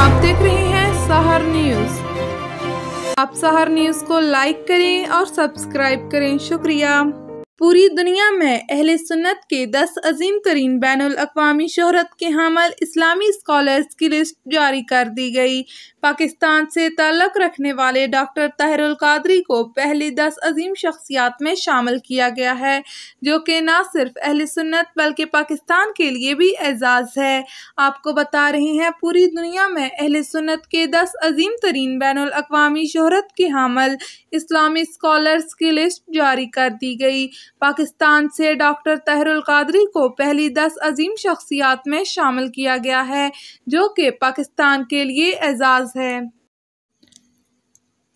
आप देख रहे हैं सहर न्यूज। आप सहर न्यूज को लाइक करें और सब्सक्राइब करें। शुक्रिया। पूरी दुनिया में अहले सुन्नत के 10 अजीम तरीन बैनुल अक़वामी शोहरत के हामिल इस्लामी स्कॉलर्स की लिस्ट जारी कर दी गई। पाकिस्तान से ताल्लुक़ रखने वाले डॉक्टर ताहिरुल क़ादरी को पहली 10 अजीम शख्सियात में शामिल किया गया है, जो कि न सिर्फ अहले सुन्नत बल्कि पाकिस्तान के लिए भी एजाज़ है। आपको बता रहे हैं, पूरी दुनिया में अहले सुन्नत के 10 अजीम तरीन बैनुल अक़वामी शोहरत के हामिल इस्लामी स्कॉलर्स की लिस्ट जारी कर दी गई। पाकिस्तान से डॉक्टर ताहिरुल क़ादरी को पहली 10 अजीम शख्सियात में शामिल किया गया है, जो कि पाकिस्तान के लिए एजाज़ है।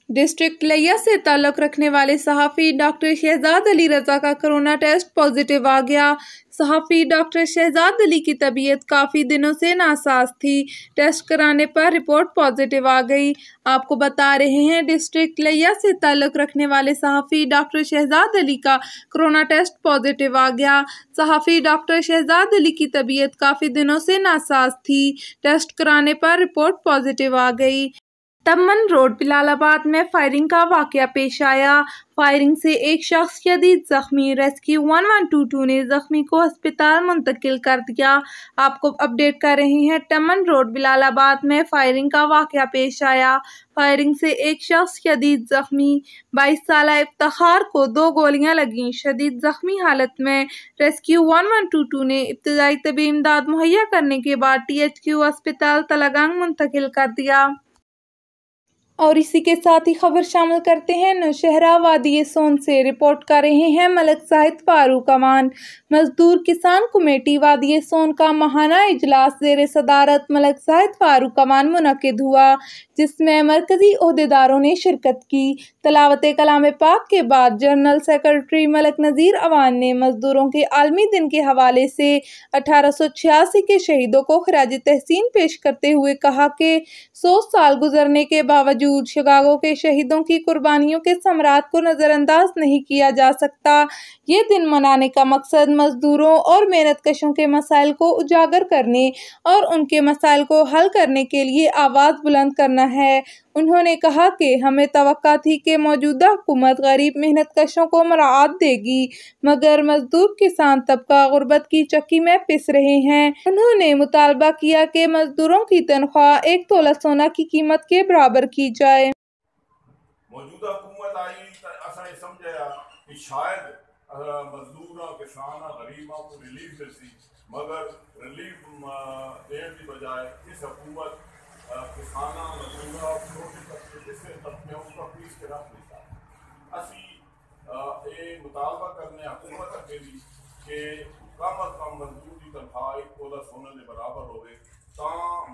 डिस्ट्रिक्ट लिया से ताल्लुक़ रखने वाले सहाफ़ी डॉक्टर शहजाद अली रज़ा का कोरोना टेस्ट पॉजिटिव आ गया। सहाफ़ी डॉक्टर शहजाद अली की तबीयत काफ़ी दिनों से नासाज थी। टेस्ट कराने पर रिपोर्ट पॉजिटिव आ गई। आपको बता रहे हैं, डिस्ट्रिक्ट लिया से ताल्लुक़ रखने वाले सहाफ़ी डॉक्टर शहजाद अली का कोरोना टेस्ट पॉजिटिव आ गया। सहाफ़ी डॉक्टर शहजाद अली की तबीयत काफ़ी दिनों से नासाज थी। टेस्ट कराने पर रिपोर्ट पॉजिटिव आ गई। तमन रोड बिलालाबाद में फायरिंग का वाक़या पेश आया। फायरिंग से एक शख्स शदीद जख्मी। रेस्क्यू 1122 ने जख्मी को अस्पताल मुंतकिल कर दिया। आपको अपडेट कर रहे हैं, तमन रोड बिलालाबाद में फायरिंग का वाक़या पेश आया। फायरिंग से एक शख्स शदीद जख्मी। 22 साला इफ्तिखार को 2 गोलियां लगीं। शदीद जख्मी हालत में रेस्क्यू 1122 ने इब्तदाई तबी इमदाद मुहैया करने के बाद THQ अस्पताल तलगंग मुंतकिल कर दिया। और इसी के साथ ही खबर शामिल करते हैं नौशहरा वादी सोन से। रिपोर्ट कर रहे हैं मलिक जाहिद फारूक अमान। मजदूर किसान कमेटी वादी सोन का माहाना इजलास ज़ेर सदारत मलिक जाहिद फारूक अमान मुनक्किद हुआ, जिसमें मरकजी ओहदेदारों ने शिरकत की। तलावत कलाम पाक के बाद जनरल सेक्रेटरी मलिक नज़ीर अवान ने मजदूरों के आलमी दिन के हवाले से 1886 के शहीदों को खराज तहसीन पेश करते हुए कहा कि 100 साल गुजरने के बावजूद शिकागो के शहीदों की कुर्बानियों के समरात को नज़रअंदाज नहीं किया जा सकता। ये दिन मनाने का मकसद मजदूरों और मेहनत कशों के मसाइल को उजागर करने और उनके मसाइल को हल करने के लिए आवाज़ बुलंद करना है। उन्होंने कहा कि हमें तवक्का थी कि मौजूदा हुकूमत गरीब मेहनत कशों को मराआत देगी, मगर मजदूर किसान तबका गुर्बत की चक्की में पिस रहे हैं। उन्होंने मुतालबा किया कि मजदूरों की तनख्वाह 1 तोला सोना की कीमत के बराबर की जाए। मौजूदा हुकूमत आई असां समझया कि शायद मजदूर किसान गरीबों को रिलीफ मिलती, मगर रिलीफ देने की बजाय इस हुकूमत किसान मजदूर और छोटे तबके उसका पीस के रख देता। असी ये मुतालबा करने हुकूमत अगे भी कि कम अज कम मजदूर की तनख्वाह 1 तोला सोने के बराबर होवे,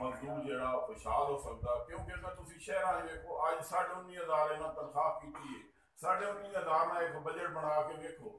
मजदूर जरा खुशहाल हो सकता। क्योंकि अगर तुम शहर देखो, अज 19,500 इन्हें तनख्वाह की है, 19,500 एक बजट बना के देखो।